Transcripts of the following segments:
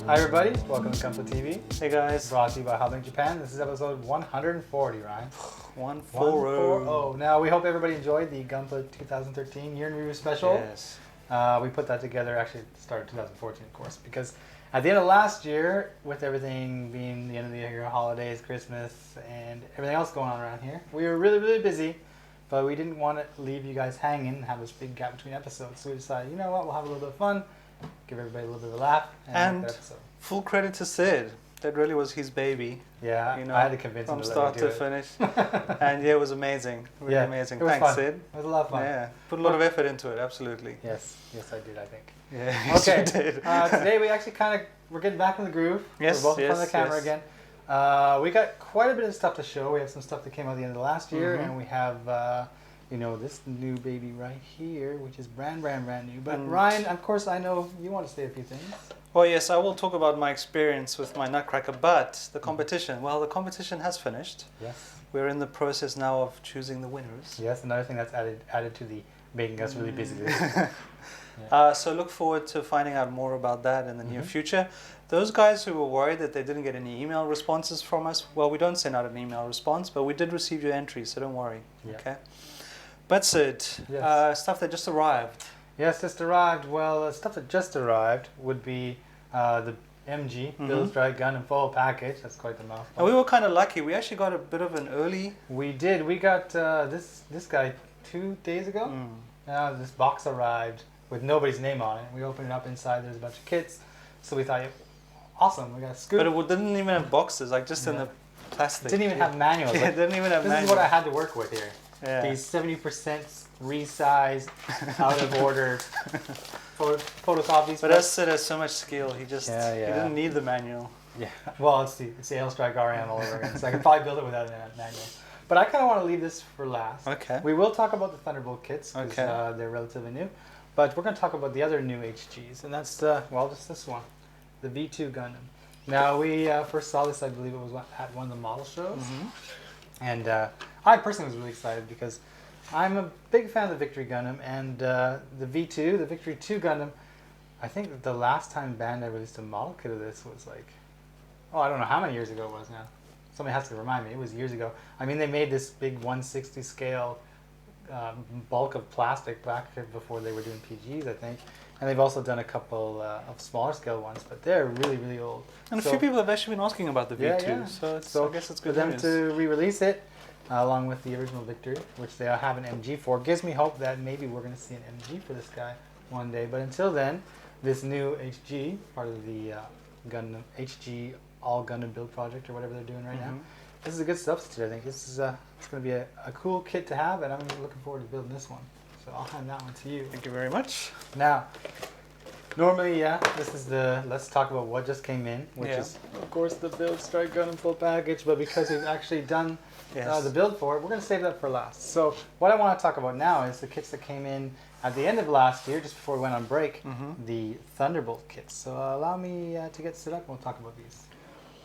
Hi everybody, welcome to Gunpla TV. Hey guys. Brought to you by HobbyLink Japan. This is episode 140, Ryan. 140. Now we hope everybody enjoyed the Gunpla 2013 year in review special. Yes. We put that together, actually it started 2014 of course, because at the end of last year, with everything being the end of the year, holidays, Christmas, and everything else going on around here, we were really busy, but we didn't want to leave you guys hanging and have this big gap between episodes. So we decided, you know what, we'll have a little bit of fun, give everybody a little bit of a laugh, and make that episode. Full credit to Sid. That really was his baby. Yeah, you know, I had to convince him from to start to finish. And yeah, it was amazing. Really amazing. Thanks, fun. Sid. It was a lot of fun. Yeah, put a lot of effort into it, absolutely. Yes, I did, I think. Yeah, yes, okay, you did. Today we actually we're getting back in the groove. Yes, we're both in front of the camera again. We got quite a bit of stuff to show. We have some stuff that came out at the end of last year, and we have, you know, this new baby right here, which is brand new. But Ryan, of course, I know you want to say a few things. Well, yes, I will talk about my experience with my Nutcracker, but the competition, well, the competition has finished. Yes. We're in the process now of choosing the winners. Yes, another thing that's added to the making us really busy. So look forward to finding out more about that in the near future. Those guys who were worried that they didn't get any email responses from us, well, we don't send out an email response, but we did receive your entry, so don't worry. Yeah. Okay. But Sid, stuff that just arrived. Yes, just arrived. Well, stuff that just arrived would be the MG Build Strike Gundam full package. That's quite the mouthful. And we were kind of lucky. We actually got a bit of an early. We did. We got this guy 2 days ago. This box arrived with nobody's name on it. We opened it up. Inside there's a bunch of kits. So we thought, awesome, we got a scoop. But it didn't even have boxes, like just in the plastic. It didn't even have manuals. Yeah, it didn't even have manuals. This is what I had to work with here. Yeah. These 70% resized, out of order photocopies. But as Sid has so much skill, he just he didn't need the manual. Yeah, well, it's the L-Strike RM all over again, so I could probably build it without a manual. But I kind of want to leave this for last. Okay. We will talk about the Thunderbolt kits, because they're relatively new. But we're going to talk about the other new HGs, and that's, well, just this one, the V2 Gundam. Now, we first saw this, I believe it was at one of the model shows. And I personally was really excited because I'm a big fan of the Victory Gundam, and the V2, the Victory 2 Gundam, I think that the last time Bandai released a model kit of this was like, I don't know how many years ago it was now. Somebody has to remind me. It was years ago. I mean, they made this big 160 scale bulk of plastic back before they were doing PGs, I think. And they've also done a couple of smaller scale ones, but they're really old. And a few people have actually been asking about the V2, so I guess it's good for them to re-release it along with the original Victory, which they have an MG for. Gives me hope that maybe we're going to see an MG for this guy one day. But until then, this new HG, part of the Gundam HG All Gundam Build Project or whatever they're doing right now, this is a good substitute. I think this is it's going to be a cool kit to have, and I'm looking forward to building this one. So I'll hand that one to you. Thank you very much. Now, normally, this is let's talk about what just came in, which is, of course, the Build Strike Gundam full package, but because we've actually done the build for it, we're going to save that for last. So what I want to talk about now is the kits that came in at the end of last year, just before we went on break, the Thunderbolt kits. So allow me to get set up and we'll talk about these.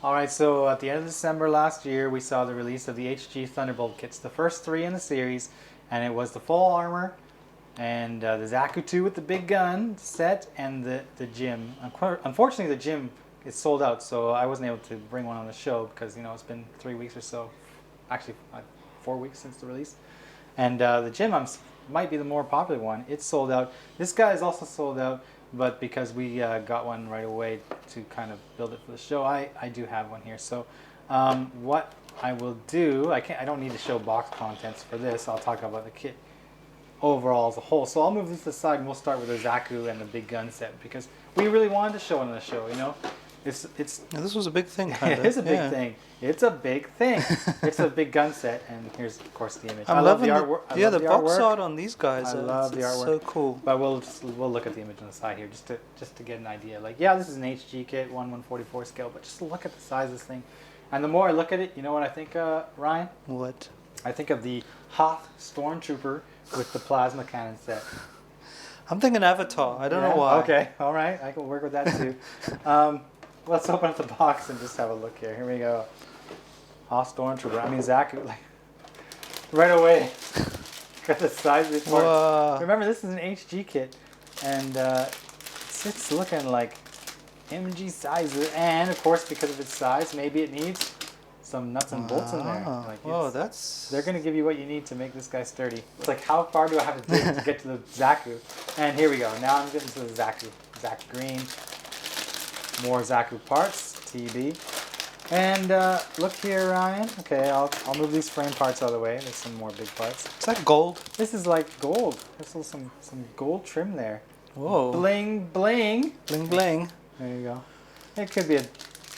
Alright, so at the end of December last year, we saw the release of the HG Thunderbolt kits, the first 3 in the series, and it was the full armor, and the Zaku II with the big gun set, and the gym. Unfortunately, the gym is sold out, so I wasn't able to bring one on the show because, you know, it's been 3 weeks or so, actually 4 weeks since the release. And the gym might be the more popular one. It's sold out. This guy is also sold out, but because we got one right away to kind of build it for the show, I do have one here. So what I will do, I don't need to show box contents for this. I'll talk about the kit overall as a whole. So I'll move this aside and we'll start with the Zaku and the big gun set because we really wanted to show it on the show, you know. It's this was a big thing. It is a big thing. It's a big thing. It's a big gun set, and here's of course the image. I love the artwork. Yeah, the box art on these guys. I love the artwork. So cool. But we'll look at the image on the side here just to get an idea. Like, yeah, this is an HG kit, 1/144 scale, but just look at the size of this thing. And the more I look at it, you know what I think, Ryan? What? I think of the Hoth Stormtrooper with the plasma cannon set. I'm thinking Avatar. I don't know why. Okay, all right, I can work with that too. Let's open up the box and just have a look here. Here we go. Hoth Stormtrooper. I mean, Zaku, like, right away. Look at the size of these parts. Remember, this is an HG kit, and it's looking like MG sizer, and of course because of its size, maybe it needs some nuts and bolts in there. Like oh, they're gonna give you what you need to make this guy sturdy. It's like, how far do I have to dig to get to the Zaku? And here we go. Now I'm getting to the Zaku. Zaku green. More Zaku parts. TB. And look here, Ryan. Okay, I'll move these frame parts out of the way. There's some more big parts. Is that gold? This is like gold. There's some gold trim there. Whoa. Bling bling. Bling bling. There you go. It could be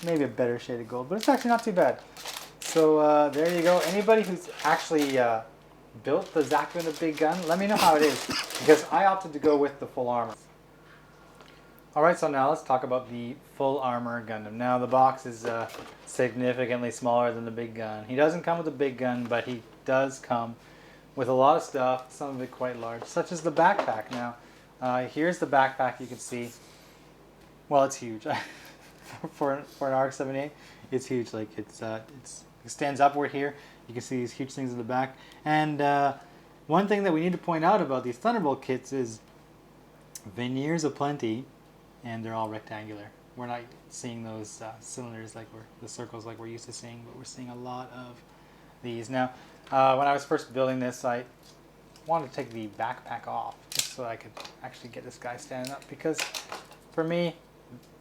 maybe a better shade of gold, but it's actually not too bad. So there you go. Anybody who's actually built the Zaku and the big gun, let me know how it is, because I opted to go with the full armor. Alright, so now let's talk about the full armor Gundam. Now the box is significantly smaller than the big gun. He doesn't come with a big gun, but he does come with a lot of stuff, some of it quite large, such as the backpack. Now, here's the backpack. You can see, well, it's huge. for an RX-78, it's huge. Like it stands upward here. You can see these huge things in the back. And one thing that we need to point out about these Thunderbolt kits is veneers aplenty, and they're all rectangular. We're not seeing those cylinders like the circles like we're used to seeing, but we're seeing a lot of these. Now, when I was first building this, I wanted to take the backpack off just so I could actually get this guy standing up, because for me,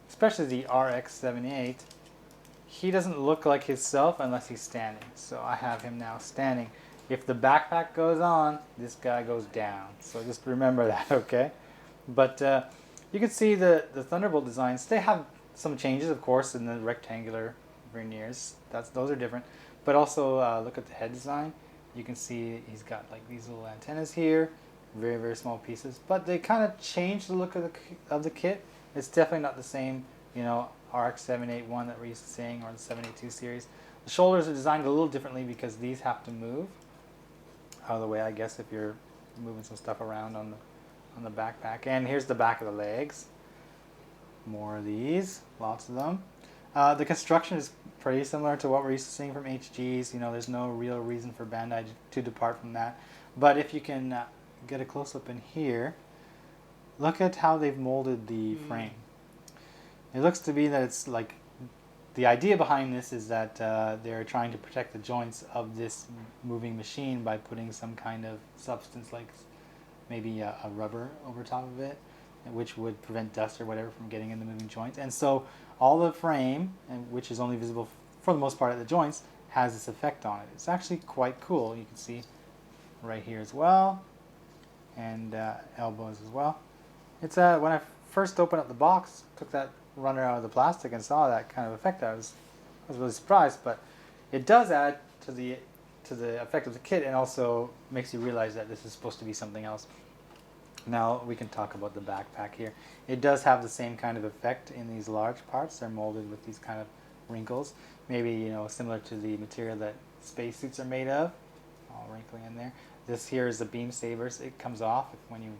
especially the RX-78, he doesn't look like himself unless he's standing. So I have him now standing. If the backpack goes on, this guy goes down. So just remember that, okay? But you can see the Thunderbolt designs. They have some changes, of course, in the rectangular veneers. Those are different. But also look at the head design. You can see he's got like these little antennas here, very, very small pieces. But they kind of changed the look of the kit. It's definitely not the same, you know, RX-781 that we're used to seeing, or the 782 series. The shoulders are designed a little differently because these have to move out of the way, I guess, if you're moving some stuff around on the backpack. And here's the back of the legs. More of these, lots of them. The construction is pretty similar to what we're used to seeing from HGs. You know, there's no real reason for Bandai to depart from that. But if you can get a close-up in here, look at how they've molded the frame. It looks to be that it's like, the idea behind this is that they're trying to protect the joints of this moving machine by putting some kind of substance, like maybe a rubber over top of it, which would prevent dust or whatever from getting in the moving joints. And so all the frame, which is only visible for the most part at the joints, has this effect on it. It's actually quite cool. You can see right here as well, and elbows as well. It's when I first opened up the box, took that runner out of the plastic and saw that kind of effect, I was really surprised. But it does add to the effect of the kit, and also makes you realize that this is supposed to be something else. Now we can talk about the backpack here. It does have the same kind of effect in these large parts. They're molded with these kind of wrinkles, maybe, you know, similar to the material that spacesuits are made of, all wrinkling in there. This here is the beam sabers. It comes off when you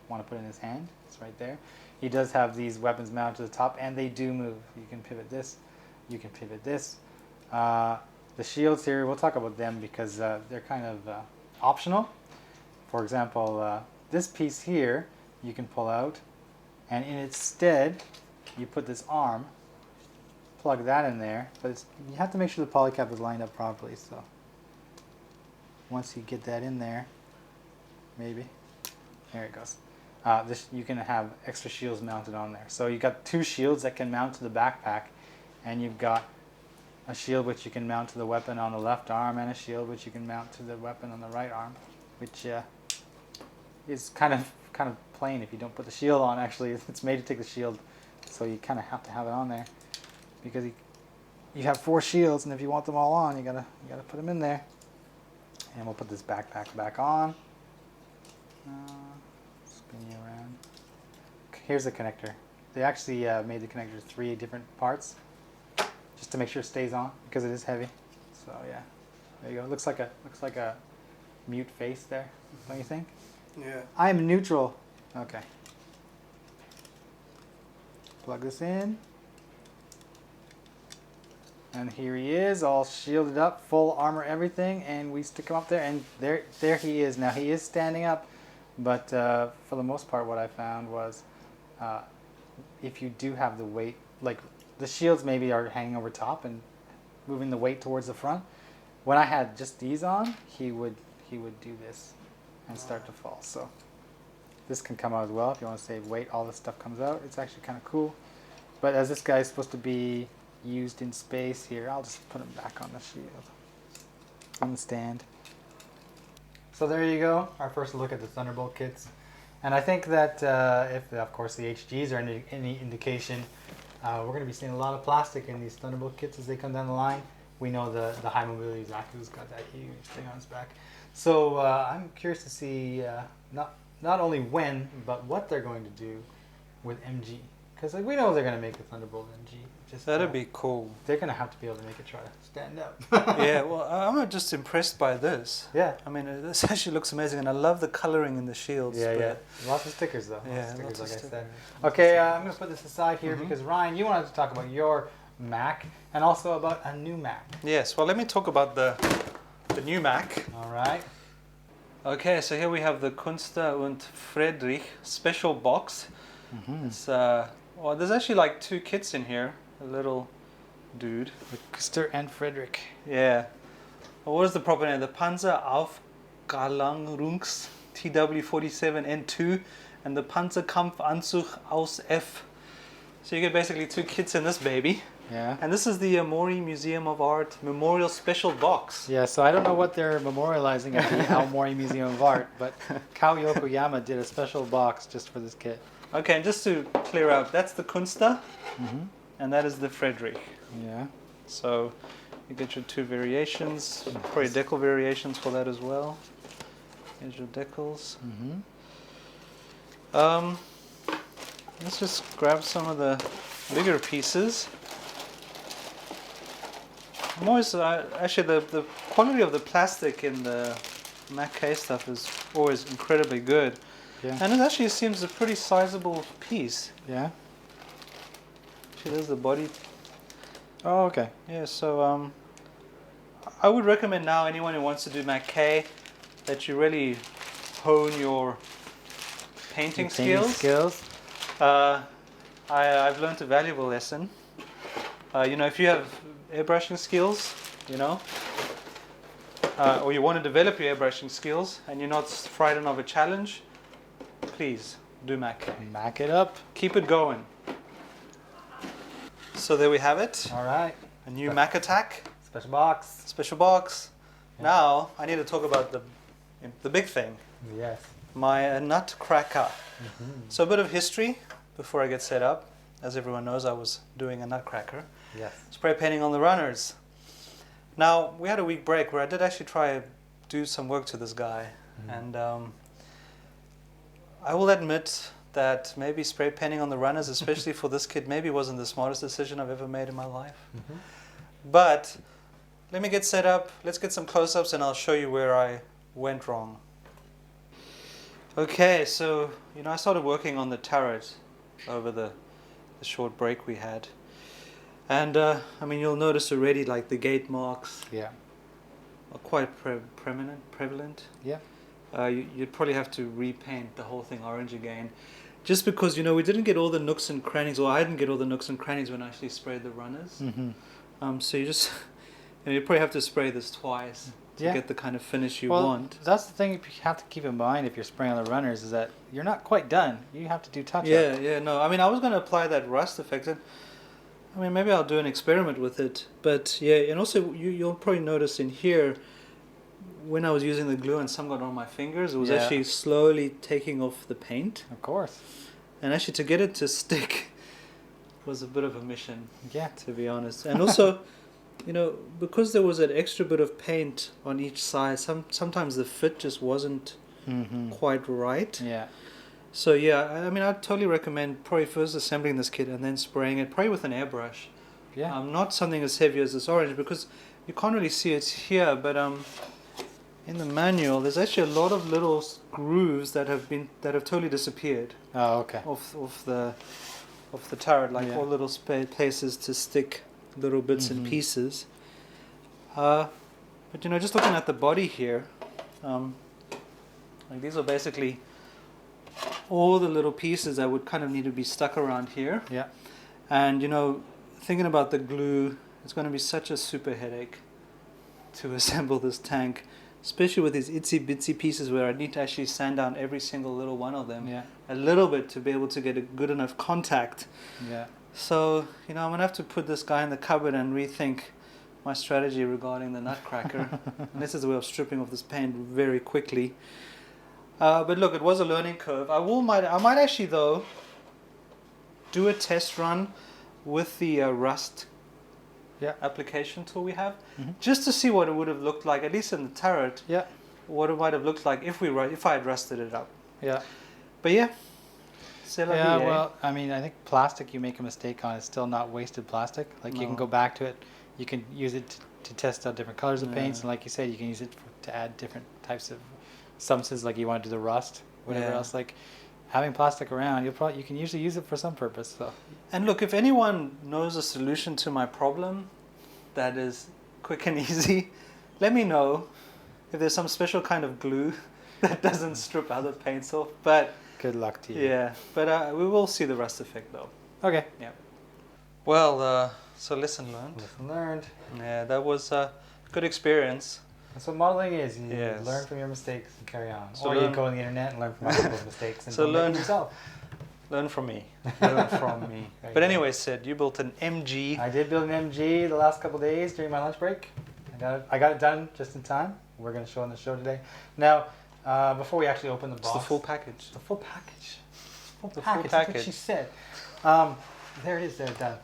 want to put it in his hand. It's right there. He does have these weapons mounted to the top, and they do move. You can pivot this. You can pivot this. The shields here, we'll talk about them because they're kind of optional. For example, this piece here you can pull out, and in its stead you put this arm, plug that in there, but you have to make sure the polycap is lined up properly. So once you get that in there, maybe, there it goes. You can have extra shields mounted on there. So you've got two shields that can mount to the backpack, and you've got a shield which you can mount to the weapon on the left arm, and a shield which you can mount to the weapon on the right arm, which is kind of plain if you don't put the shield on. Actually, it's made to take the shield, so you kind of have to have it on there, because you have 4 shields, and if you want them all on, you gotta put them in there. And we'll put this backpack back on. Spin you around. Here's the connector. They actually made the connector 3 different parts, just to make sure it stays on, because it is heavy. So yeah, there you go. Looks like a mute face there, don't you think? Yeah. I am neutral. Okay. Plug this in. And here he is, all shielded up, full armor, everything, and we stick him up there, and there he is. Now he is standing up, but for the most part what I found was if you do have the weight, like the shields maybe are hanging over top and moving the weight towards the front. When I had just these on, he would do this and start to fall. So this can come out as well if you want to save weight. All this stuff comes out. It's actually kind of cool. But as this guy is supposed to be used in space here, I'll just put him back on the shield, on the stand. So there you go, our first look at the Thunderbolt kits. And I think that if, of course, the HGs are any indication, we're going to be seeing a lot of plastic in these Thunderbolt kits as they come down the line. We know the high mobility Zaku's got that huge thing on his back. So I'm curious to see not only when, but what they're going to do with MG. Because we know they're going to make a Thunderbolt MG. That'd be cool. They're going to have to be able to make it try to stand up. Yeah, well, I'm just impressed by this. Yeah. I mean, this actually looks amazing, and I love the coloring in the shields. Yeah. Lots of stickers, though. Yeah, lots of stickers, like I said. stickers. Okay, I'm going to put this aside here because, Ryan, you wanted to talk about your Mac and also about a new Mac. Yes, well, let me talk about the new Mac. All right. Okay, so here we have the Kuster and Friedrich special box. It's, well, there's actually like 2 kits in here. A little dude. The Kuster and Friedrich. Yeah. Well, what is the proper name? The Panzer Aufgalangungs TW47N2 and the Panzerkampfanzug aus F. So you get basically 2 kits in this baby. Yeah. And this is the Mori Museum of Art Memorial Special Box. Yeah, so I don't know what they're memorializing at the Aomori Museum of Art, but Kao Yokoyama did a special box just for this kit. Okay, and just to clear up, that's the Kuster, and that is the Friedrich. Yeah. So you get your 2 variations, probably decal variations for that as well. Here's your decals. Let's just grab some of the bigger pieces. I'm always, actually the quality of the plastic in the Mac case stuff is always incredibly good. Yeah. And it actually seems a pretty sizable piece. Yeah. Actually, there's the body. Oh, okay. Yeah, so I would recommend now anyone who wants to do Mac K that you really hone your painting skills. I've learned a valuable lesson. You know, if you have airbrushing skills, you know, or you want to develop your airbrushing skills and you're not frightened of a challenge, please do Mac K. Mac it up. Keep it going. So there we have it. All right. A new Mac attack. Special box. Special box. Yeah. Now I need to talk about the big thing. Yes. My Nutcracker. So a bit of history before I get set up. As everyone knows, I was doing a Nutcracker. Yes. Spray painting on the runners. Now we had a week break where I did actually try to do some work to this guy, and I will admit that maybe spray painting on the runners, especially for this kid, maybe wasn't the smartest decision I've ever made in my life. But let me get set up, let's get some close-ups and I'll show you where I went wrong. Okay, so you know I started working on the turret over the short break we had. And I mean you'll notice already like the gate marks Yeah. are quite prevalent. Yeah. You'd probably have to repaint the whole thing orange again, just because you know we didn't get all the nooks and crannies, or I didn't get all the nooks and crannies when I actually sprayed the runners. So you just you probably have to spray this twice to get the kind of finish you want. That's the thing you have to keep in mind if you're spraying on the runners is that you're not quite done. You have to do touch-up. Yeah, no. I mean, I was going to apply that rust effect. And, I mean, maybe I'll do an experiment with it. But yeah, and also you'll probably notice in here, when I was using the glue and some got on my fingers, it was actually slowly taking off the paint. Of course. And actually to get it to stick was a bit of a mission, to be honest. And also, you know, because there was an extra bit of paint on each side, sometimes the fit just wasn't quite right. Yeah. So yeah, I mean, I'd totally recommend probably first assembling this kit and then spraying it, probably with an airbrush. Yeah. Not something as heavy as this orange, because you can't really see it here, but in the manual there's actually a lot of little grooves that have totally disappeared. Oh, okay. Off the turret, like all little places to stick little bits and pieces. But you know, just looking at the body here, like these are basically all the little pieces that would kind of need to be stuck around here. Yeah. And, you know, thinking about the glue, it's going to be such a super headache to assemble this tank, especially with these itsy bitsy pieces where I need to actually sand down every single little one of them a little bit to be able to get a good enough contact. Yeah. So, you know, I'm going to have to put this guy in the cupboard and rethink my strategy regarding the Nutcracker. And this is a way of stripping off this paint very quickly. But look, it was a learning curve. I might actually, though, do a test run with the Rust application tool we have, just to see what it would have looked like, at least in the turret. Yeah. What it might have looked like if I had rusted it up. Yeah. But yeah. Well, I mean, I think plastic you make a mistake on is still not wasted plastic. Like you can go back to it, you can use it to test out different colors of paints, and like you said, you can use it to add different types of substances. Like you want to do the rust, whatever else. Like having plastic around, you can usually use it for some purpose. So. And look, if anyone knows a solution to my problem that is quick and easy, let me know. If there's some special kind of glue that doesn't strip other paints off, but good luck to you. Yeah, but we will see the rust effect though. Okay. Yeah. Well, so lesson learned. Lesson learned. Yeah, that was a good experience. That's what modeling is. You learn from your mistakes and carry on. So or you go on the internet and learn from other people's mistakes and learn yourself. Learn from me. Learn from me. But anyway, Sid, you built an MG. I did build an MG the last couple of days during my lunch break. I got it done just in time. We're going to show on the show today. Now, before we actually open the box. It's the full package. The full package. Full package. That's what she said. There it is. There, done.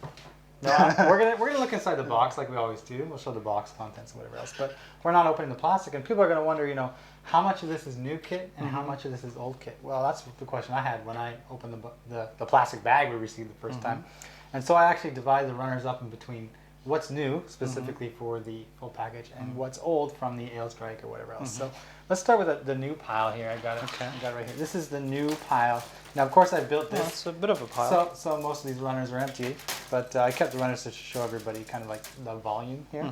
No, we're gonna look inside the box like we always do. We'll show the box contents and whatever else. But we're not opening the plastic, and people are gonna wonder, you know, how much of this is new kit and how much of this is old kit. Well, that's the question I had when I opened the plastic bag we received the first time, and so I actually divided the runners up in between what's new specifically for the full package and what's old from the Ale Strike or whatever else. So let's start with the new pile here. I got it. Okay. I got it right here. This is the new pile. Now, of course, I built this. It's a bit of a pile. So most of these runners are empty, but I kept the runners to show everybody kind of like the volume here.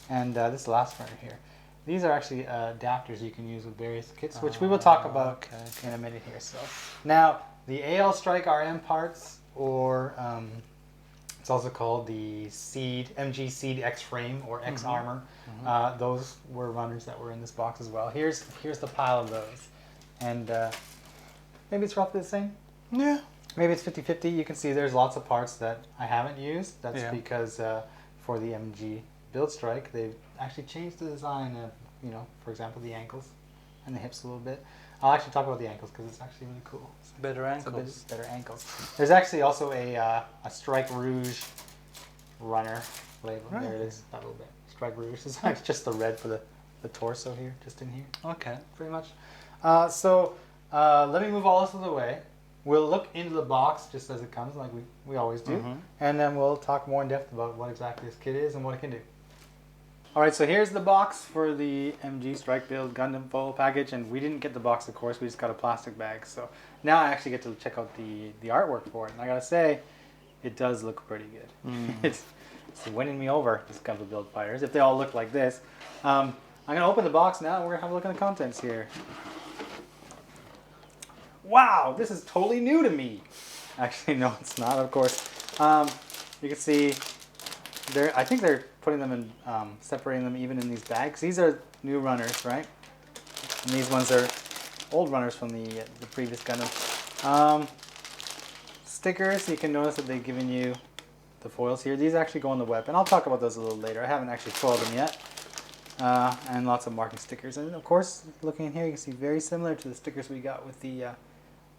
And this last runner here. These are actually adapters you can use with various kits, which we will talk about in a minute here. So now the AL Strike RM parts, or it's also called the MG Seed X Frame or X Armor. Those were runners that were in this box as well. Here's the pile of those, and maybe it's roughly the same. Yeah. Maybe it's 50-50. You can see there's lots of parts that I haven't used. That's because for the MG Build Strike, they've actually changed the design of, you know, for example, the ankles and the hips a little bit. I'll actually talk about the ankles because it's actually really cool. Better ankles. Better ankles. There's actually also a Strike Rouge runner label. Right. There it is, that little bit. Strike Rouge. It's actually just the red for the torso here, just in here. Okay. Pretty much. So let me move all this out of the way. We'll look into the box just as it comes, like we always do. And then we'll talk more in depth about what exactly this kit is and what it can do. Alright, so here's the box for the MG Strike Build Gundam full package, and we didn't get the box, of course, we just got a plastic bag. So now I actually get to check out the artwork for it, and I gotta say, it does look pretty good. It's winning me over, this Gunpla Build fighters, if they all look like this. I'm gonna open the box now, and we're gonna have a look at the contents here. Wow, this is totally new to me. Actually, no, it's not, of course. You can see, I think they're putting them in, separating them even in these bags. These are new runners, right? And these ones are old runners from the previous Gundam. Stickers, you can notice that they've given you the foils here. These actually go on the weapon. I'll talk about those a little later. I haven't actually foiled them yet. And lots of marking stickers. And of course, looking in here, you can see very similar to the stickers we got with the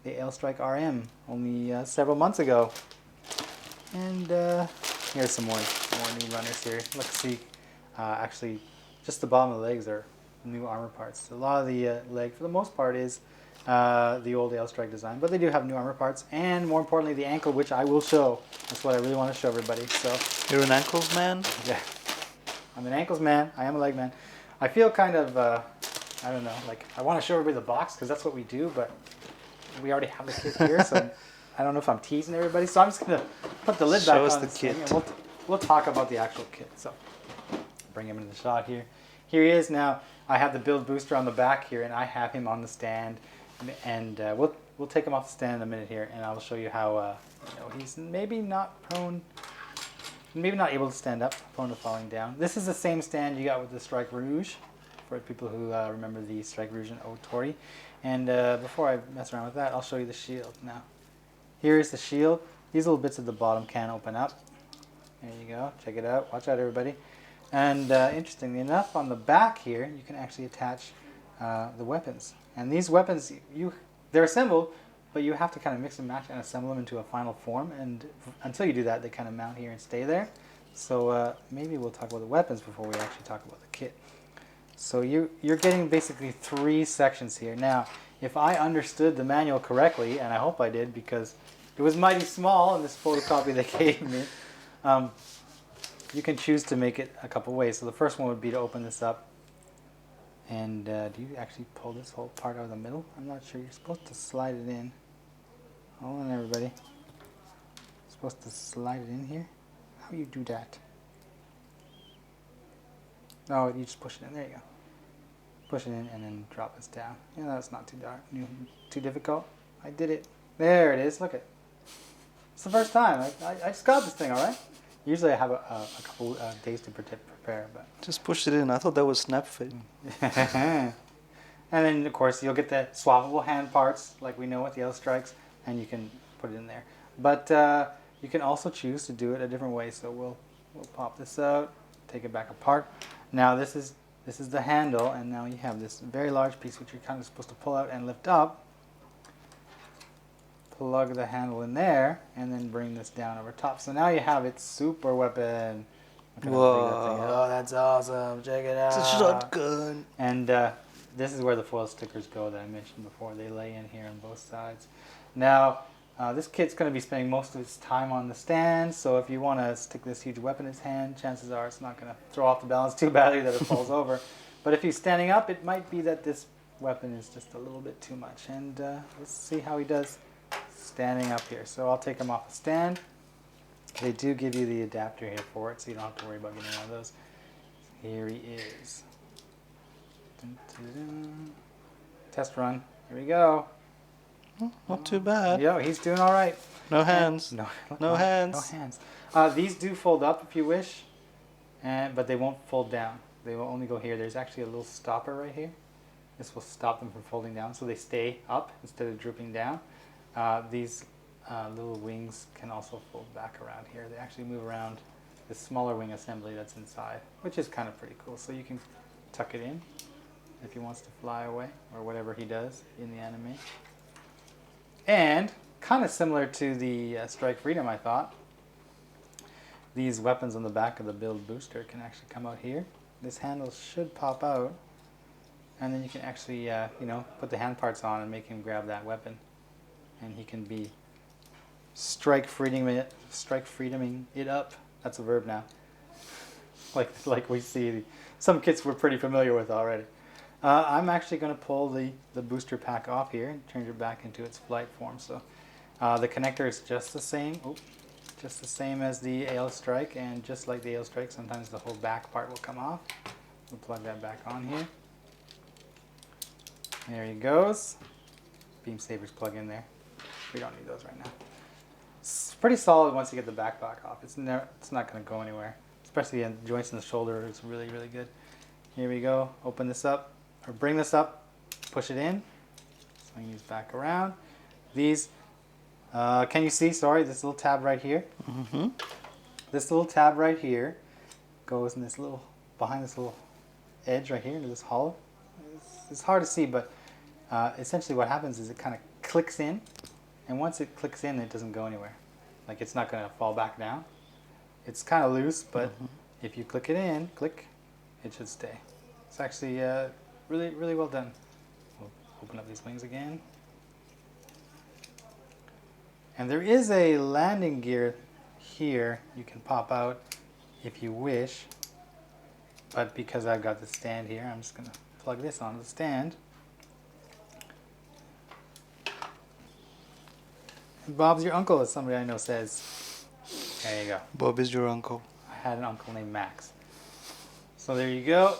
Ale Strike RM only several months ago. And here's some more new runners here. Let's see. Actually, just the bottom of the legs are new armor parts. So a lot of the leg, for the most part, is the old Ale Strike design, but they do have new armor parts, and more importantly, the ankle, which I will show. That's what I really want to show everybody. So you're an ankles man? Yeah, I'm an ankles man. I am a leg man. I feel kind of, I don't know, like I want to show everybody the box because that's what we do, but we already have the kit here, so I don't know if I'm teasing everybody. So I'm just gonna put the lid back on the kit, and we'll talk about the actual kit. So bring him into the shot here. Here he is now. I have the build booster on the back here, and I have him on the stand, and we'll we'll take him off the stand in a minute here, and I will show you how he's maybe not able to stand up, prone to falling down. This is the same stand you got with the Strike Rouge, for people who remember the Strike Rouge and Otori. And before I mess around with that, I'll show you the shield now. Here is the shield. These little bits at the bottom can open up. There you go. Check it out. Watch out, everybody. And interestingly enough, on the back here, you can actually attach the weapons. And these weapons, they're assembled, but you have to kind of mix and match and assemble them into a final form. And until you do that, they kind of mount here and stay there. So maybe we'll talk about the weapons before we actually talk about the kit. So you're getting basically 3 sections here. Now, if I understood the manual correctly, and I hope I did because it was mighty small in this photocopy they gave me, you can choose to make it a couple ways. So the first one would be to open this up. And do you actually pull this whole part out of the middle? I'm not sure. You're supposed to slide it in. Hold on, everybody. You're supposed to slide it in here. How do you do that? Oh, you just push it in. There you go. Push it in and then drop this down. Yeah, that's not too difficult. I did it. There it is. Look it. It's the first time. I just got this thing, all right? Usually I have a couple days to prepare, but just pushed it in. I thought that was snap fit. And then of course you'll get the swappable hand parts, like we know with the Yellow Strikes, and you can put it in there. But you can also choose to do it a different way. So we'll pop this out, take it back apart. Now this is the handle, and now you have this very large piece which you're kind of supposed to pull out and lift up. Plug the handle in there, and then bring this down over top. So now you have its super weapon. Whoa! Oh, that's awesome! Check it out. It's a shotgun. And this is where the foil stickers go that I mentioned before. They lay in here on both sides. Now, this kit's going to be spending most of its time on the stand, so if you want to stick this huge weapon in its hand, chances are it's not going to throw off the balance too badly that it falls over. But if he's standing up, it might be that this weapon is just a little bit too much. And let's see how he does standing up here. So I'll take him off the stand. They do give you the adapter here for it, so you don't have to worry about getting one of those. Here he is. Dun, dun, dun. Test run. Here we go. Not too bad. Yeah, he's doing all right. No hands. No hands. No hands. These do fold up if you wish, but they won't fold down. They will only go here. There's actually a little stopper right here. This will stop them from folding down, so they stay up instead of drooping down. These little wings can also fold back around here. They actually move around this smaller wing assembly that's inside, which is kind of pretty cool. So you can tuck it in if he wants to fly away, or whatever he does in the anime. And kind of similar to the Strike Freedom, I thought, these weapons on the back of the build booster can actually come out here. This handle should pop out, and then you can actually put the hand parts on and make him grab that weapon, and he can be strike freedoming it up. That's a verb now. Like we see some kits we're pretty familiar with already. I'm actually going to pull the booster pack off here and turn it back into its flight form. So the connector is just the same. Just the same as the AL Strike, and just like the AL Strike, sometimes the whole back part will come off. We'll plug that back on here. There he goes. Beam sabers plug in there. We don't need those right now. It's pretty solid once you get the back off. It's not going to go anywhere, especially in joints in the shoulder. It's really, really good. Here we go. Open this up, or bring this up, push it in, swing these back around. These, can you see, sorry, this little tab right here? Mm-hmm. This little tab right here goes in this little, behind this little edge right here into this hollow. It's hard to see, but essentially what happens is it kind of clicks in, and once it clicks in, it doesn't go anywhere. Like, it's not going to fall back down. It's kind of loose, but if you click it in, it should stay. It's actually really, really well done. We'll open up these wings again. And there is a landing gear here you can pop out if you wish. But because I've got the stand here, I'm just going to plug this onto the stand. And Bob's your uncle, as somebody I know says. There you go. Bob is your uncle. I had an uncle named Max. So there you go.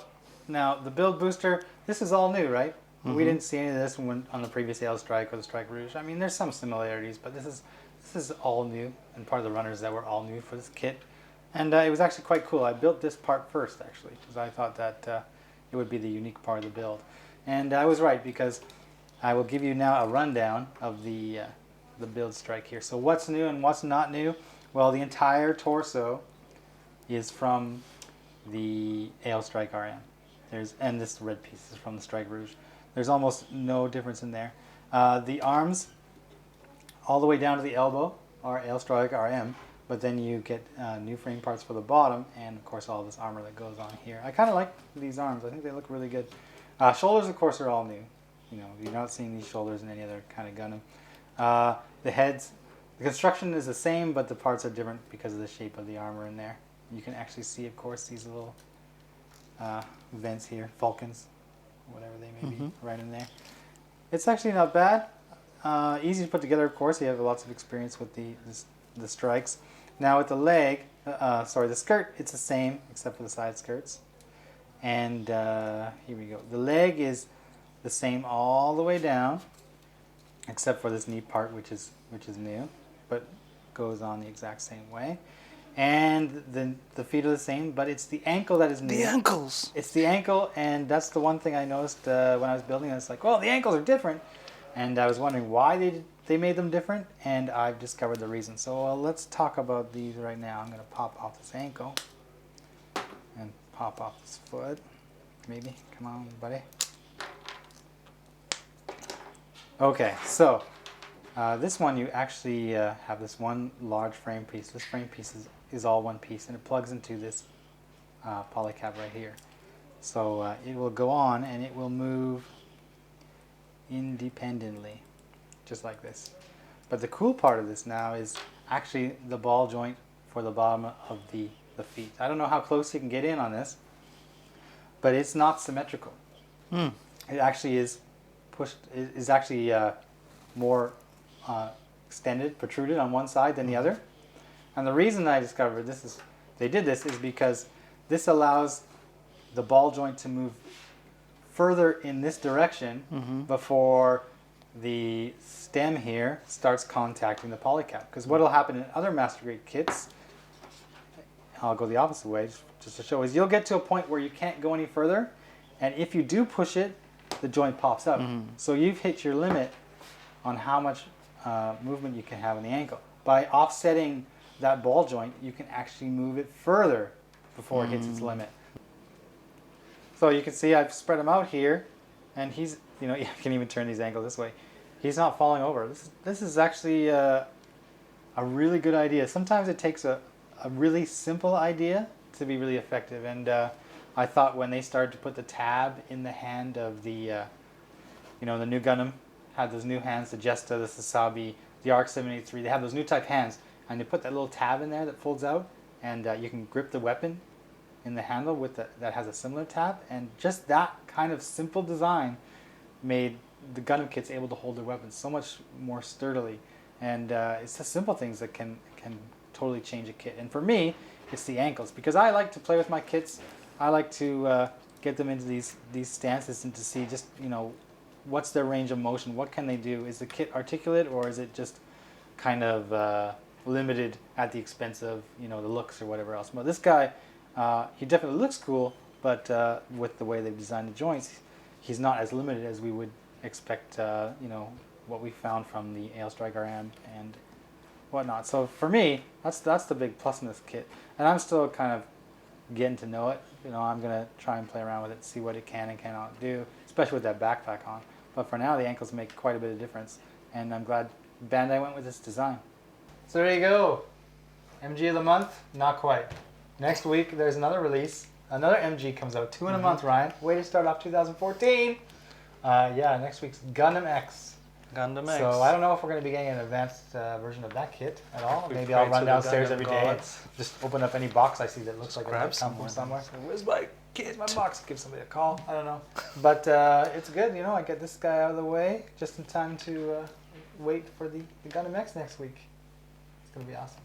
Now, the build booster, this is all new, right? We didn't see any of this when on the previous Ale Strike or the Strike Rouge. I mean, there's some similarities, but this is all new and part of the runners that were all new for this kit. And it was actually quite cool. I built this part first, actually, because I thought that it would be the unique part of the build. And I was right, because I will give you now a rundown of the build strike here. So what's new and what's not new? Well, the entire torso is from the Ale Strike RM. And this red piece is from the Strike Rouge. There's almost no difference in there. The arms, all the way down to the elbow, are Ale Strike RM, but then you get new frame parts for the bottom, and of course all this armor that goes on here. I kind of like these arms. I think they look really good. Shoulders, of course, are all new. You know, you're not seeing these shoulders in any other kind of Gundam. The heads, the construction is the same, but the parts are different because of the shape of the armor in there. You can actually see, of course, these little vents here, falcons, whatever they may be, right in there. It's actually not bad. Easy to put together, of course. You have lots of experience with the strikes. Now with the leg, the skirt, it's the same except for the side skirts. And here we go. The leg is the same all the way down, except for this knee part, which is new, but goes on the exact same way. And the feet are the same, but it's the ankle that is new. The ankles. It's the ankle, and that's the one thing I noticed when I was building it. It's like, well, the ankles are different, and I was wondering why they made them different, and I've discovered the reason. So let's talk about these right now. I'm going to pop off this ankle and pop off this foot. Maybe. Come on, buddy. Okay, so this one you actually have this one large frame piece. This frame piece is all one piece, and it plugs into this polycab right here. So it will go on and it will move independently, just like this. But the cool part of this now is actually the ball joint for the bottom of the feet. I don't know how close you can get in on this, but it's not symmetrical. It actually is pushed, is actually more extended, protruded on one side than the other. And the reason I discovered they did this is because this allows the ball joint to move further in this direction before the stem here starts contacting the polycab. Because what will happen in other master grade kits, I'll go the opposite way just to show, is you'll get to a point where you can't go any further, and if you do push it, the joint pops out. So you've hit your limit on how much movement you can have in the ankle. By offsetting that ball joint, you can actually move it further before it hits its limit. So you can see I've spread him out here, and he's, you know, you can even turn these ankles this way. He's not falling over. This is actually a really good idea. Sometimes it takes a really simple idea to be really effective, and I thought when they started to put the tab in the hand of the, the new Gundam, had those new hands, the Jesta, the Sasabi, the ARC 783, they have those new type hands, and they put that little tab in there that folds out, and you can grip the weapon in the handle with that has a similar tab, and just that kind of simple design made the Gundam kits able to hold their weapons so much more sturdily. And it's the simple things that can totally change a kit. And for me, it's the ankles, because I like to play with my kits. I like to get them into these stances and to see just, what's their range of motion, what can they do? Is the kit articulate, or is it just kind of limited at the expense of, the looks or whatever else? But this guy, he definitely looks cool, but with the way they've designed the joints, he's not as limited as we would expect, what we found from the Ale Strike RM and whatnot. So for me, that's the big plus in this kit. And I'm still kind of getting to know it. I'm going to try and play around with it, see what it can and cannot do, especially with that backpack on. But for now, the ankles make quite a bit of difference, and I'm glad Bandai went with this design. So there you go. MG of the month? Not quite. Next week, there's another release. Another MG comes out. 2 in a month, Ryan. Way to start off 2014. Next week's Gundam X. Gundam X. So I don't know if we're going to be getting an advanced version of that kit at all. Maybe I'll run downstairs every day and just open up any box I see that looks like it might come from somewhere. So where's my kit? My box. Give somebody a call. I don't know. But it's good. I get this guy out of the way just in time to wait for the Gundam X next week. It's going to be awesome.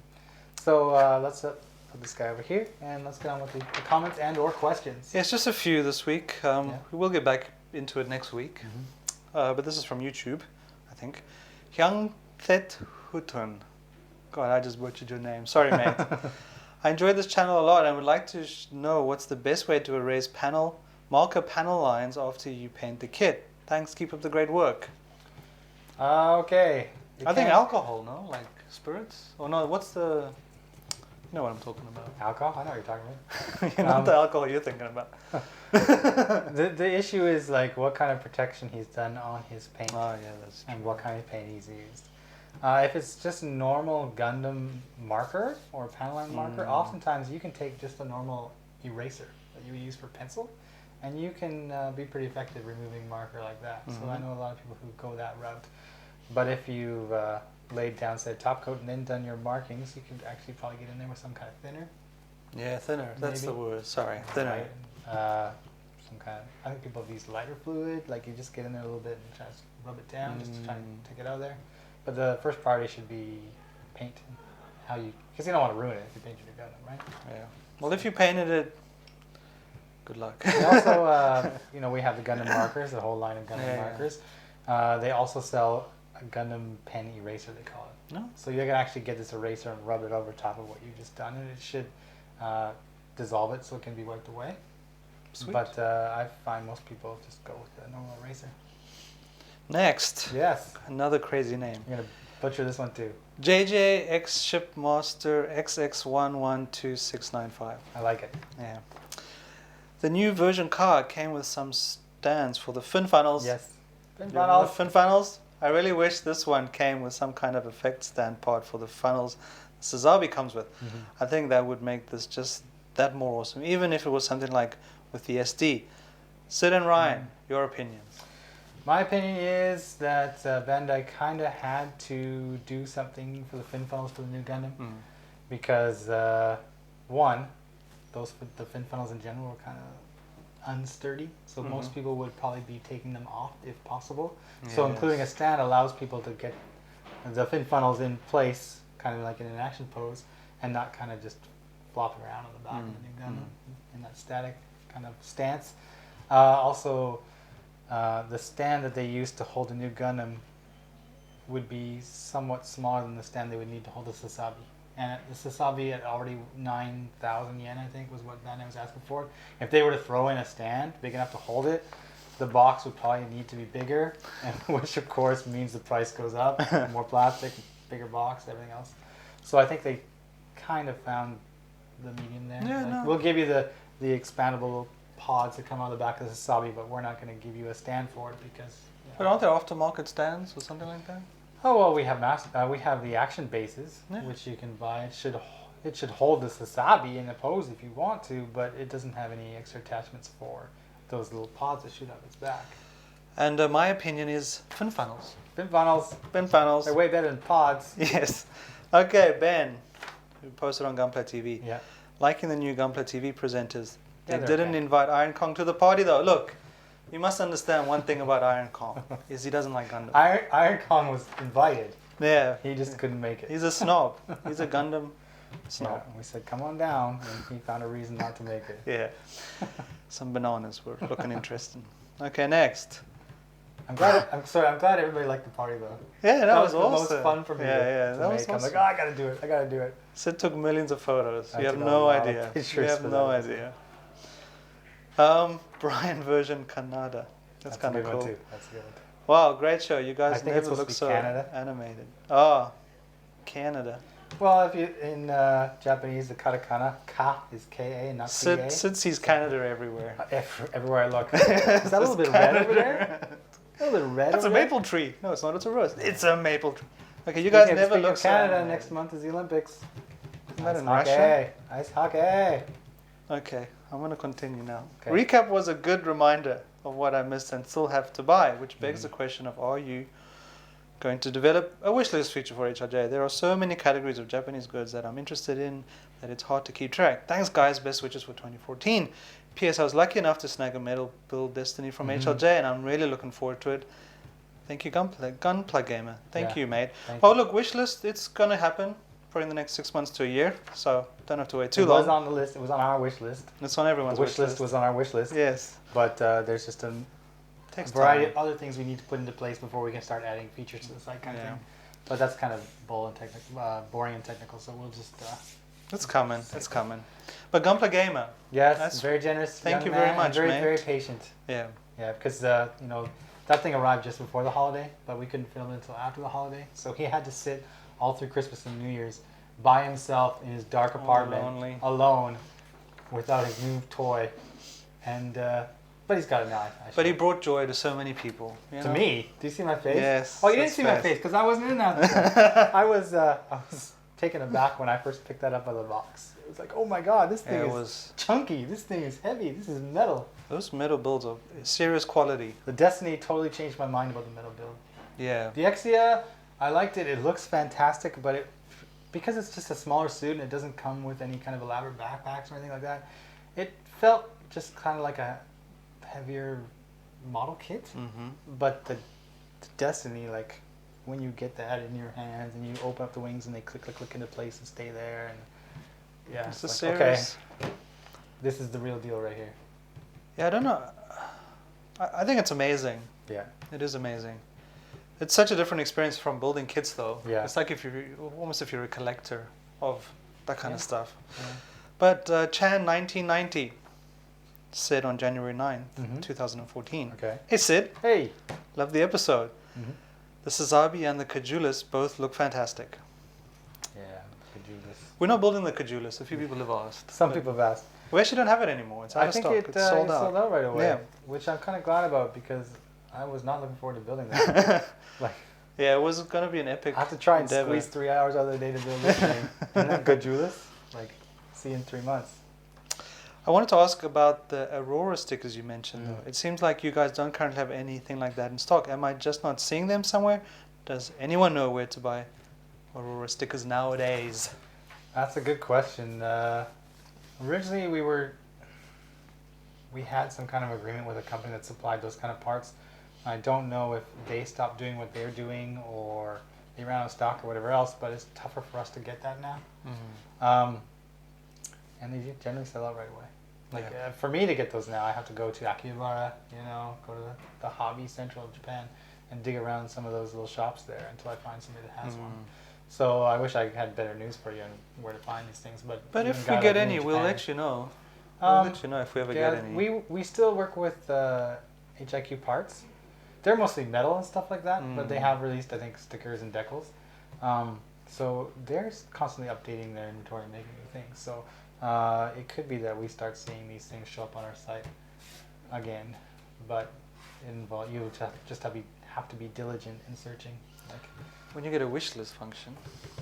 So let's put this guy over here, and let's get on with the comments and or questions. Yes, just a few this week. We will get back into it next week. But this is from YouTube, I think. Hyang Thet Hutun. God, I just butchered your name. Sorry, mate. I enjoy this channel a lot and would like to know what's the best way to erase marker panel lines after you paint the kit. Thanks, keep up the great work. Okay. I think alcohol, no? Like spirits? Oh no, what's the... You know what I'm talking about. Alcohol? I know what you're talking about. Not the alcohol you're thinking about. The issue is like what kind of protection he's done on his paint. Oh yeah, that's true. And what kind of paint he's used. If it's just normal Gundam marker or panel line marker, oftentimes you can take just a normal eraser that you use for pencil, and you can be pretty effective removing marker like that. So I know a lot of people who go that route. But if you've laid down, say, top coat and then done your markings, you could actually probably get in there with some kind of thinner. Yeah, thinner. That's the word. Sorry, thinner. Some kind of, I think people have used lighter fluid, like you just get in there a little bit and try to rub it down just to try and take it out of there. But the first priority should be paint. How you, because you don't want to ruin it if you paint your Gundam, right? Yeah. Well, if you painted it, good luck. They also, you know, we have the Gundam markers, the whole line of Gundam markers. They also sell a Gundam pen eraser, they call it. No. So you can actually get this eraser and rub it over top of what you've just done, and it should dissolve it so it can be wiped away. Sweet. But I find most people just go with the normal eraser. Next. Yes. Another crazy name. You're going to butcher this one too. JJ X Shipmaster XX112695. I like it. Yeah. The new version card came with some stands for the fin funnels. Yes. Fin funnels. Fin funnels. I really wish this one came with some kind of effect stand part for the funnels Sazabi comes with. I think that would make this just that more awesome, even if it was something like with the SD. Sid and Ryan, your opinions? My opinion is that Bandai kind of had to do something for the fin funnels for the new Gundam, because one, the fin funnels in general were kind of unsturdy, so most people would probably be taking them off if possible. So including a stand allows people to get the fin funnels in place, kind of like in an action pose, and not kind of just flopping around on the back of the new Gundam in that static kind of stance. Also, the stand that they use to hold a new Gundam would be somewhat smaller than the stand they would need to hold the Sazabi. And the Sazabi at already 9,000 yen, I think, was what Bandai was asking for. If they were to throw in a stand big enough to hold it, the box would probably need to be bigger, and which of course means the price goes up. More plastic, bigger box, everything else. So I think they kind of found the medium there. Yeah, like, we'll give you the expandable pods that come out of the back of the Sazabi, but we're not going to give you a stand for it because. But aren't there aftermarket stands or something like that? Oh well, we have we have the action bases, which you can buy. It should hold the Sazabi in a pose if you want to, but it doesn't have any extra attachments for those little pods that shoot out its back. And my opinion is fin funnels. Fin funnels. Fin funnels. They're way better than pods. Yes. Okay, Ben, who posted on Gunpla TV. Yeah. Liking the new Gunpla TV presenters. They Yeah, didn't invite Iron Kong to the party though. Look, you must understand one thing about Iron Kong is he doesn't like Gundam. Iron Kong was invited. Yeah. He just couldn't make it. He's a snob. He's a Gundam snob. Yeah, we said, come on down, and he found a reason not to make it. Yeah. Some bananas were looking interesting. Okay, next. I'm glad everybody liked the party though. Yeah, that was the awesome. most fun for me. That was awesome. I'm like, oh, I gotta do it. Sid took millions of photos. I You have took a no lot of idea. pictures You have for no that. idea. Brian version Canada. That's kind of cool. One too. That's a good one. Wow, great show. You guys I think never it's look supposed to so be Canada. animated. Oh, Canada. Well, if you in Japanese, the katakana ka is K-A, not C-A. Sid sees Canada everywhere. Everywhere I look. Is that a little bit red over there? A little bit red. That's a over maple tree. No, it's not. It's a rose. It's a maple tree. Okay, you guys never look so Canada. animated. Next month is the Olympics. Isn't that in hockey. Russia? Ice hockey. Okay, I'm going to continue now. Okay. Recap was a good reminder of what I missed and still have to buy, which begs the question of, are you going to develop a wishlist feature for HRJ? There are so many categories of Japanese goods that I'm interested in that it's hard to keep track. Thanks guys, best wishes for 2014. P.S. I was lucky enough to snag a metal build Destiny from HLJ and I'm really looking forward to it. Thank you, Gunpla Gamer. Thank you, mate. Look, wishlist, it's going to happen probably in the next 6 months to a year, so don't have to wait too long. It was on the list. It was on our wish list. It's on everyone's wish list. Was on our wish list. Yes. But there's just Takes a variety time. of other things we need to put into place before we can start adding features to the site kind of Yeah. thing. But that's kind of boring and technical, so we'll just... It's coming. It's coming. But Gunpla Gamer. yes, That's- very generous. thank young you very man, much, and very, mate. very patient. Yeah. Yeah, because you know, that thing arrived just before the holiday, but we couldn't film it until after the holiday. So he had to sit all through Christmas and New Year's by himself in his dark apartment, lonely. alone, without his new toy. And but he's got it now. But he brought joy to so many people. You to know? me. Do you see my face? Yes. Oh, you didn't that's see my fast. face because I wasn't in that. I was taken aback when I first picked that up out of the box. It was like, oh my god, this thing Yeah, it is was. chunky. This thing is heavy. This is metal. Those metal builds are serious quality. The Destiny totally changed my mind about the metal build. Yeah. The Exia, I liked it. It looks fantastic, but because it's just a smaller suit and it doesn't come with any kind of elaborate backpacks or anything like that, it felt just kind of like a heavier model kit. Mm-hmm. But the Destiny, like when you get that in your hands and you open up the wings and they click into place and stay there, and yeah, It's a like, serious. okay, this is the real deal right here. Yeah, I don't know. I think it's amazing. Yeah. It is amazing. It's such a different experience from building kits, though. Yeah. It's like if you're almost if you're a collector of that kind of Yeah. stuff. Yeah. But Chan 1990 said on January 9th, Mhm. 2014. Okay. Hey Sid, Hey. love the episode. Mm-hmm. The Sazabi and the Kajulis both look fantastic. Yeah. Could you just? We're not building the Kajulis. A few people have asked. Some But people have asked. we actually don't have it anymore. It's out I of think stock. it's It's sold out. sold out right away. Yeah. Which I'm kind of glad about because I was not looking forward to building that. Like Yeah, it was going to be an epic I have to try and endeavor. squeeze 3 hours out of the day to build this thing. Isn't that good, Julius? Like, see you in 3 months. I wanted to ask about the Aurora stickers you mentioned, Mm. though. It seems like you guys don't currently have anything like that in stock. Am I just not seeing them somewhere? Does anyone know where to buy Aurora stickers nowadays? That's a good question. Originally, we had some kind of agreement with a company that supplied those kind of parts. I don't know if they stopped doing what they're doing or they ran out of stock or whatever else, but it's tougher for us to get that now. And they generally sell out right away. Like Yeah. for me to get those now, I have to go to Akihabara, go to the Hobby Central of Japan and dig around some of those little shops there until I find somebody that has one. So I wish I had better news for you on where to find these things. But But even if guy we like get me in any, we'll Japan- let you know. We'll let you know if we ever yeah, get any. we still work with HIQ parts. They're mostly metal and stuff like that, but they have released, I think, stickers and decals. So they're constantly updating their inventory and making new things. So it could be that we start seeing these things show up on our site again, but you just have to be diligent in searching. Like, When you get a wish list function,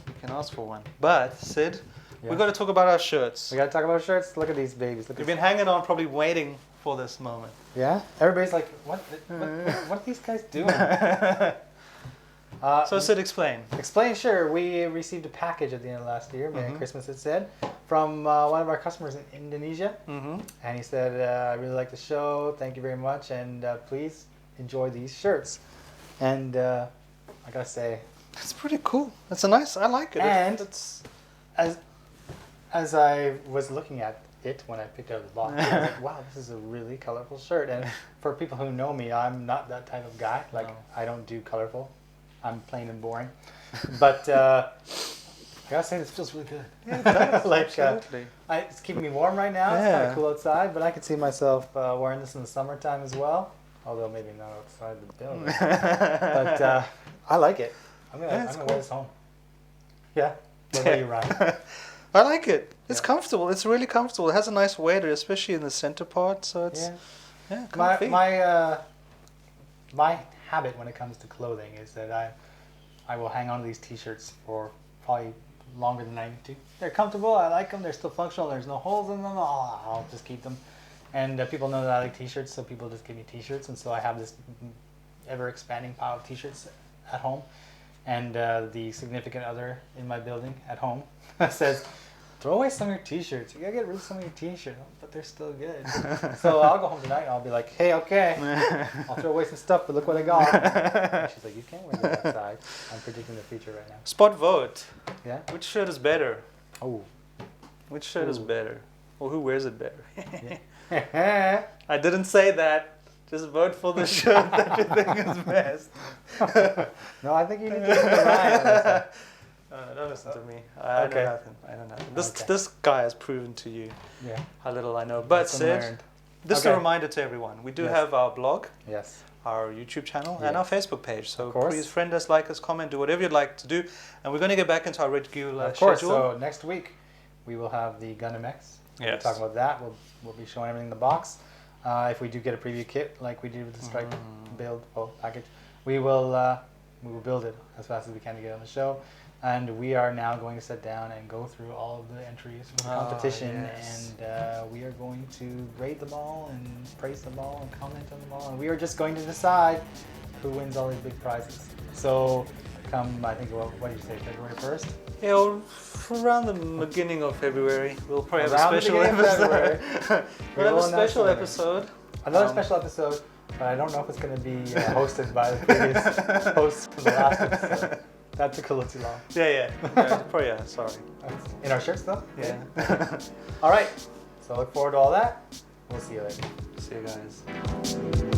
you can ask for one. But, Sid, yeah. we've got to talk about our shirts. We gotta talk about shirts. Look at these babies. Look We've at been hanging on, probably waiting for this moment. yeah. Everybody's like, what are these guys doing? So, Sid, explain. Explain, sure. We received a package at the end of last year, Merry Christmas it said, from one of our customers in Indonesia. Mm-hmm. And he said, I really like the show, thank you very much, and please enjoy these shirts. And I gotta say, It's pretty cool. It's a nice, I like it. And- It's as I was looking at it when I picked it out of the box, I was like, wow, this is a really colorful shirt. And for people who know me, I'm not that type of guy. Like, No. I don't do colorful. I'm plain and boring. But I gotta say, this feels really good. Yeah, it does, Like, absolutely. It's keeping me warm right now. It's kind Yeah. of cool outside, but I could see myself wearing this in the summertime as well. Although maybe not outside the building. But I like it. I'm gonna cool. wear this home. Yeah. What about you, Ryan? I like it. It's Yeah. comfortable. It's really comfortable. It has a nice weight, especially in the center part. So it's Yeah. comfy. My habit when it comes to clothing is that I will hang on to these T-shirts for probably longer than I need to. They're comfortable. I like them. They're still functional. There's no holes in them. I'll just keep them. And people know that I like T-shirts, so people just give me T-shirts, and so I have this ever-expanding pile of T-shirts at home. And the significant other in my building at home says, throw away some of your T-shirts. You gotta get rid of some of your T-shirts, but they're still good. So I'll go home tonight and I'll be like, hey, okay, I'll throw away some stuff, but look what I got. And she's like, you can't wear that outside. I'm predicting the future right now. Spot vote. Yeah? Which shirt is better? Oh. Which shirt is Ooh. better? Or who wears it better? Yeah. I didn't say that. Just vote for the shirt that you think is best. No, I think you need to listen to Ryan. Don't listen to me. I know nothing. I know nothing. This guy has proven to you how little I know. But Sid, just a reminder to everyone, we do have our blog, our YouTube channel, and our Facebook page. So please friend us, like us, comment, do whatever you'd like to do. And we're going to get back into our regular schedule. So next week, we will have the Gundam X. We'll talk about that. We'll be showing everything in the box. If we do get a preview kit, like we did with the Strike build package, we will build it as fast as we can to get on the show. And we are now going to sit down and go through all of the entries for the competition, and we are going to grade them all and praise them all and comment on them all, and we are just going to decide who wins all these big prizes. So come, I think, what did you say, February 1st? Yeah, well, around the beginning of February, we'll probably have a special episode. We'll have a special episode. Another special episode, but I don't know if it's going to be hosted by the previous hosts from the last episode. That took a little too long. Yeah, probably, sorry. In our shirts, though? Yeah. All right. So look forward to all that. We'll see you later. See you guys.